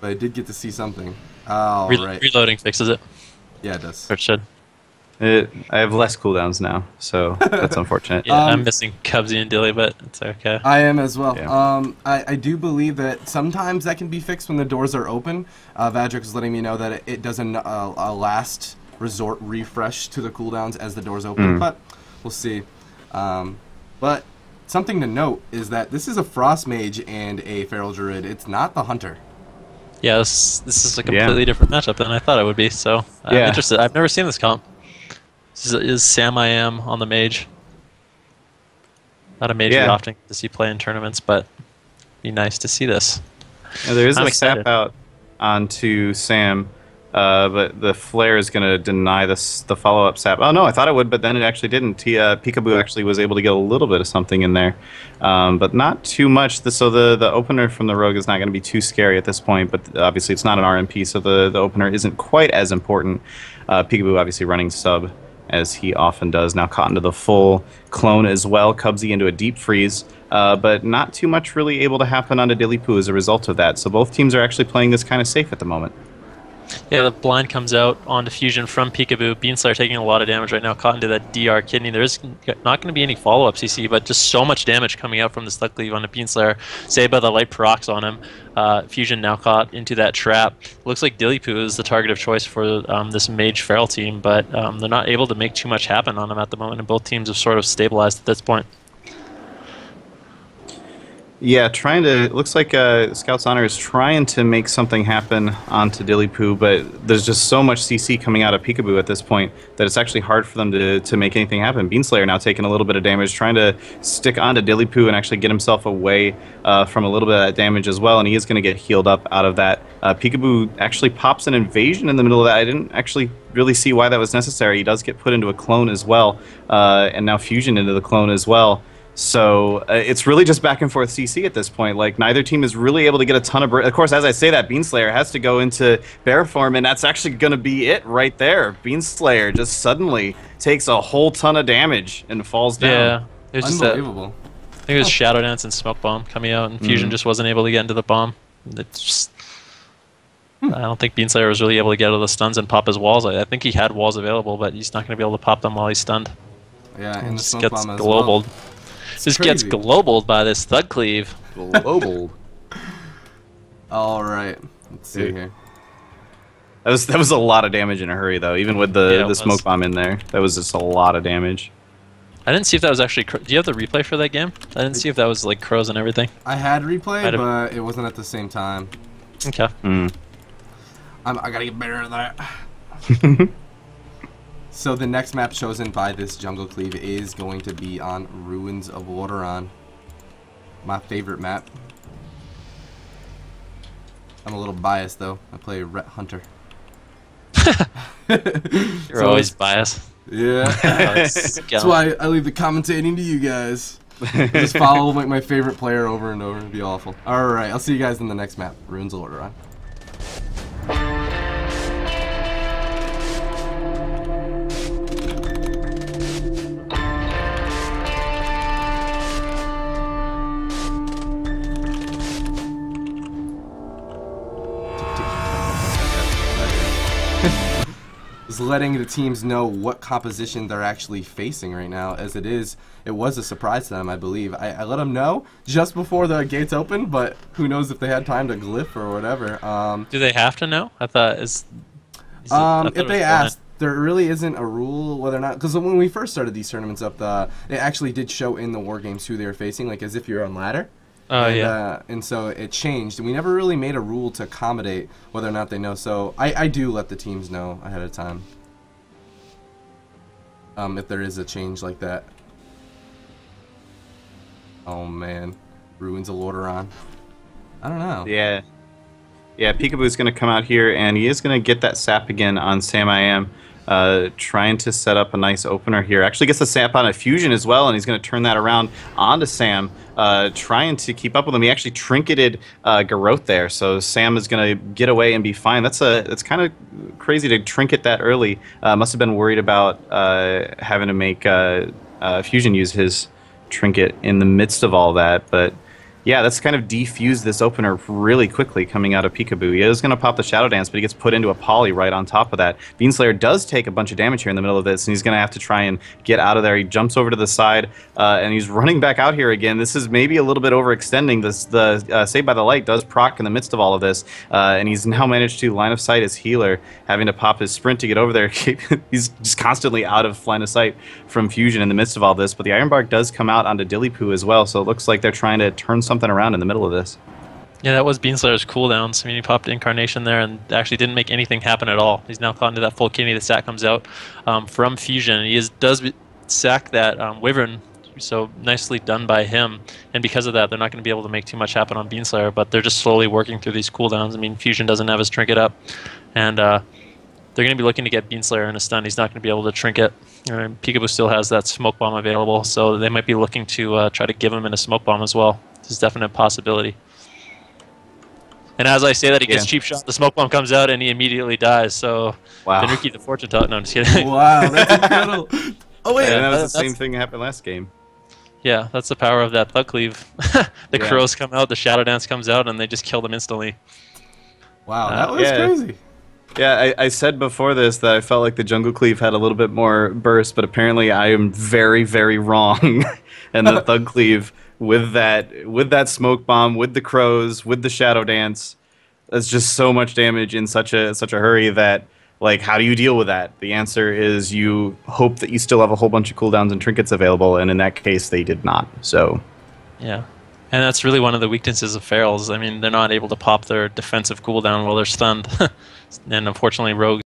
but I did get to see something. All right. Reloading fixes it. Yeah, it does. Or it should. I have less cooldowns now, so that's unfortunate. Yeah, I'm missing Kubzy and Dilly, but it's okay. I am as well. Yeah. I do believe that sometimes that can be fixed when the doors are open. Vadrix is letting me know that it does a last resort refresh to the cooldowns as the doors open, but we'll see. But something to note is that this is a Frost Mage and a Feral Druid. It's not the Hunter. Yeah, this is a completely different matchup than I thought it would be, so I'm interested. I've never seen this comp. This is Samiyam on the Mage. Not a Mage we often get to see play in tournaments, but be nice to see this. Yeah, there is a sap out onto Sam, but the flare is going to deny the follow-up sap. Oh no, I thought it would, but then it actually didn't. Pikaboo actually was able to get a little bit of something in there, but not too much. So the opener from the Rogue is not going to be too scary at this point, but obviously it's not an RMP, so the opener isn't quite as important. Pikaboo obviously running sub, as he often does. Now caught into the full clone as well. Kubzy into a deep freeze, but not too much really able to happen onto Dillypoo as a result of that. So both teams are actually playing this kind of safe at the moment. Yeah, the blind comes out onto Fuzion from Pikaboo. Beanslayer taking a lot of damage right now, caught into that DR kidney. There's not going to be any follow-ups, you see, but just so much damage coming out from the Slug Cleave onto Beanslayer. Saved by the light procs on him. Fuzion now caught into that trap. Looks like Dillypoo is the target of choice for this Mage Feral team, but they're not able to make too much happen on him at the moment, and both teams have sort of stabilized at this point. Yeah, it looks like Scout's Honor is trying to make something happen onto Dillypoo, but there's just so much CC coming out of Pikaboo at this point that it's actually hard for them to make anything happen. Beanslayer now taking a little bit of damage, trying to stick onto Dillypoo and actually get himself away from a little bit of that damage as well, and he is going to get healed up out of that. Pikaboo actually pops an invasion in the middle of that. I didn't actually really see why that was necessary. He does get put into a clone as well, and now Fuzion into the clone as well. So it's really just back and forth CC at this point. Like, neither team is really able to get a ton of... Of course, as I say that, Beanslayer has to go into bear form, and that's actually going to be it right there. Beanslayer just suddenly takes a whole ton of damage and falls down. Yeah, it was Unbelievable. I think it was Shadow Dance and Smoke Bomb coming out, and Fuzion just wasn't able to get into the bomb. It's just... I don't think Beanslayer was really able to get out of the stuns and pop his walls. I think he had walls available, but he's not going to be able to pop them while he's stunned. Yeah, and the just Smoke gets Bomb as globaled. well. Just gets globaled by this Thug Cleave. Global. All right, let's see here. That was a lot of damage in a hurry, though. Even with the smoke bomb in there, that was just a lot of damage. I didn't see if that was actually... Do you have the replay for that game? I didn't see if that was like crows and everything. I had replay, but it wasn't at the same time. Okay. I gotta get better at that. So the next map chosen by this Jungle Cleave is going to be on Ruins of Lordaeron. My favorite map. I'm a little biased though. I play Ret Hunter. You're always biased. Yeah. That's why I leave the commentating to you guys. Just follow like my favorite player over and over. It'd be awful. Alright, I'll see you guys in the next map. Ruins of Lordaeron. Is letting the teams know what composition they're actually facing right now, as it was a surprise to them, I believe. I let them know just before the gates opened, but who knows if they had time to glyph or whatever. Do they have to know? I thought if they asked, there really isn't a rule whether or not, because when we first started these tournaments up, it actually did show in the war games who they were facing, like as if you're on ladder. Oh, yeah. And so it changed, and we never really made a rule to accommodate whether or not they know. So I do let the teams know ahead of time if there is a change like that. Oh man, Ruins of Lordaeron. I don't know. Yeah, Pikaboo's going to come out here, and he is going to get that sap again on Samiyam. Trying to set up a nice opener here. Actually gets the sap on a Fuzion as well, and he's going to turn that around onto Sam, trying to keep up with him. He actually trinketed Garrote there, so Sam is going to get away and be fine. That's kind of crazy to trinket that early. Must have been worried about having to make Fuzion use his trinket in the midst of all that, but Yeah, that's kind of defused this opener really quickly coming out of Pikaboo. He is going to pop the Shadow Dance, but he gets put into a poly right on top of that. Beanslayer does take a bunch of damage here in the middle of this, and he's going to have to try and get out of there. He jumps over to the side, and he's running back out here again. This is maybe a little bit overextending. The Saved by the Light does proc in the midst of all of this, and he's now managed to line of sight his healer, having to pop his sprint to get over there. He's just constantly out of line of sight from Fuzion in the midst of all this, but the Iron Bark does come out onto Dillypoo as well, so it looks like they're trying to turn something around in the middle of this. Yeah, that was Beanslayer's cooldowns. I mean, he popped Incarnation there and actually didn't make anything happen at all. He's now caught into that full kidney. The sack comes out from Fuzion. He does sack that Wyvern, so nicely done by him. And because of that, they're not going to be able to make too much happen on Beanslayer, but they're just slowly working through these cooldowns. I mean, Fuzion doesn't have his trinket up, and they're going to be looking to get Beanslayer in a stun. He's not going to be able to trinket. Pikaboo still has that smoke bomb available, so they might be looking to try to give him in a smoke bomb as well. It's a definite possibility. And as I say that, he gets cheap shot. The smoke bomb comes out, and he immediately dies. So, wow. Dinnerkey the fortune teller. No, I'm just kidding. Wow, that's incredible. Oh wait, yeah, that was the same thing that happened last game. Yeah, that's the power of that Thug Cleave. The crows come out, the Shadow Dance comes out, and they just kill them instantly. Wow, that was crazy. Yeah, I said before this that I felt like the Jungle Cleave had a little bit more burst, but apparently I am very, very wrong. And the Thug Cleave with that smoke bomb, with the crows, with the Shadow Dance, that's just so much damage in such a hurry that, like, how do you deal with that? The answer is you hope that you still have a whole bunch of cooldowns and trinkets available, and in that case they did not. So yeah. And that's really one of the weaknesses of Ferals. I mean, they're not able to pop their defensive cooldown while they're stunned. And unfortunately, Rogue